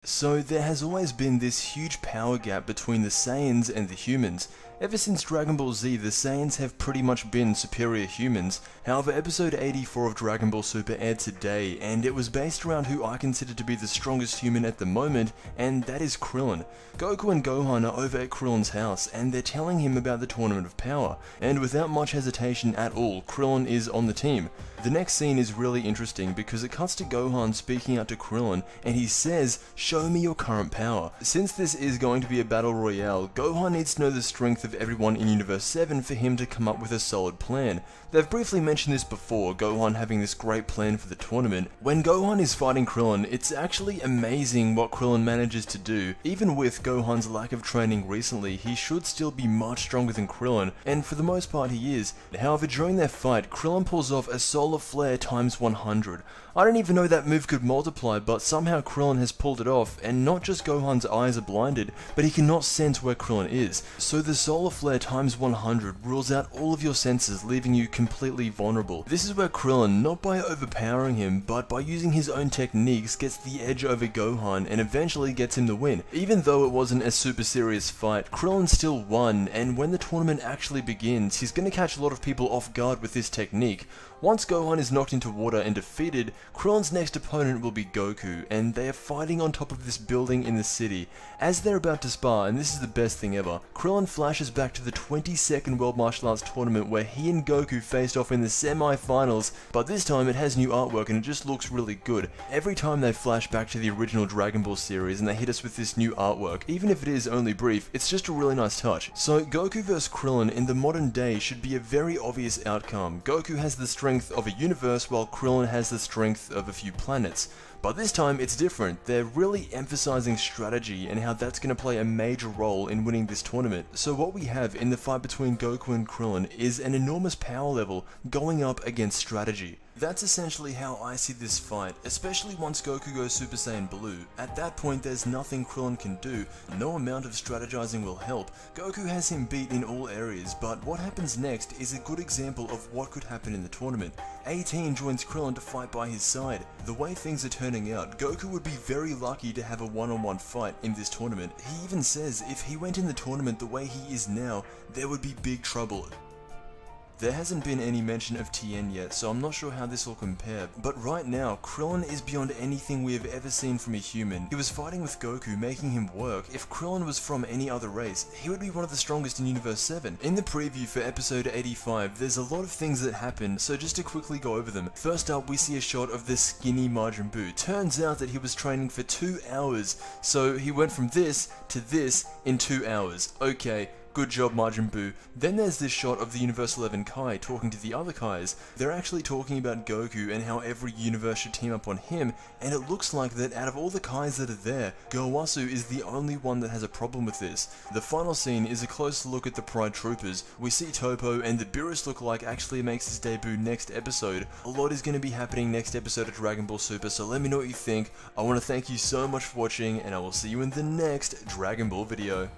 So there has always been this huge power gap between the Saiyans and the humans. Ever since Dragon Ball Z, the Saiyans have pretty much been superior humans. However, episode 84 of Dragon Ball Super aired today, and it was based around who I consider to be the strongest human at the moment, and that is Krillin. Goku and Gohan are over at Krillin's house, and they're telling him about the Tournament of Power, and without much hesitation at all, Krillin is on the team. The next scene is really interesting because it cuts to Gohan speaking out to Krillin, and he says, "Show me your current power." Since this is going to be a battle royale, Gohan needs to know the strength of everyone in Universe 7 for him to come up with a solid plan. They've briefly mentioned this before, Gohan having this great plan for the tournament. When Gohan is fighting Krillin, it's actually amazing what Krillin manages to do. Even with Gohan's lack of training recently, he should still be much stronger than Krillin, and for the most part he is. However, during their fight, Krillin pulls off a solar flare times 100. I don't even know that move could multiply, but somehow Krillin has pulled it off, and not just Gohan's eyes are blinded, but he cannot sense where Krillin is. So the solar flare times 100 rules out all of your senses, leaving you completely vulnerable. This is where Krillin, not by overpowering him, but by using his own techniques, gets the edge over Gohan and eventually gets him the win. Even though it wasn't a super serious fight, Krillin still won, and when the tournament actually begins, he's going to catch a lot of people off guard with this technique. Once Gohan is knocked into water and defeated, Krillin's next opponent will be Goku, and they are fighting on top of this building in the city. As they're about to spar, and this is the best thing ever, Krillin flashes back to the 22nd World Martial Arts Tournament where he and Goku faced off in the semi-finals, but this time it has new artwork and it just looks really good. Every time they flash back to the original Dragon Ball series and they hit us with this new artwork, even if it is only brief, it's just a really nice touch. So Goku vs Krillin in the modern day should be a very obvious outcome. Goku has the strength of a universe while Krillin has the strength of a few planets. But this time it's different. They're really emphasizing strategy and how that's going to play a major role in winning this tournament. So what we have in the fight between Goku and Krillin is an enormous power level going up against strategy. That's essentially how I see this fight, especially once Goku goes Super Saiyan Blue. At that point there's nothing Krillin can do, no amount of strategizing will help. Goku has him beat in all areas, but what happens next is a good example of what could happen in the tournament. 18 joins Krillin to fight by his side. The way things are turning out, Goku would be very lucky to have a one-on-one fight in this tournament. He even says if he went in the tournament the way he is now, there would be big trouble. There hasn't been any mention of Tien yet, so I'm not sure how this will compare, but right now, Krillin is beyond anything we have ever seen from a human. He was fighting with Goku, making him work. If Krillin was from any other race, he would be one of the strongest in Universe 7. In the preview for episode 85, there's a lot of things that happen, so just to quickly go over them. First up, we see a shot of the skinny Majin Buu. Turns out that he was training for 2 hours, so he went from this to this in 2 hours. Okay. Good job, Majin Buu. Then there's this shot of the Universe 11 Kai talking to the other Kais. They're actually talking about Goku and how every universe should team up on him, and it looks like that out of all the Kais that are there, Gowasu is the only one that has a problem with this. The final scene is a close look at the Pride Troopers. We see Toppo, and the Beerus lookalike actually makes his debut next episode. A lot is going to be happening next episode of Dragon Ball Super, so let me know what you think. I want to thank you so much for watching, and I will see you in the next Dragon Ball video.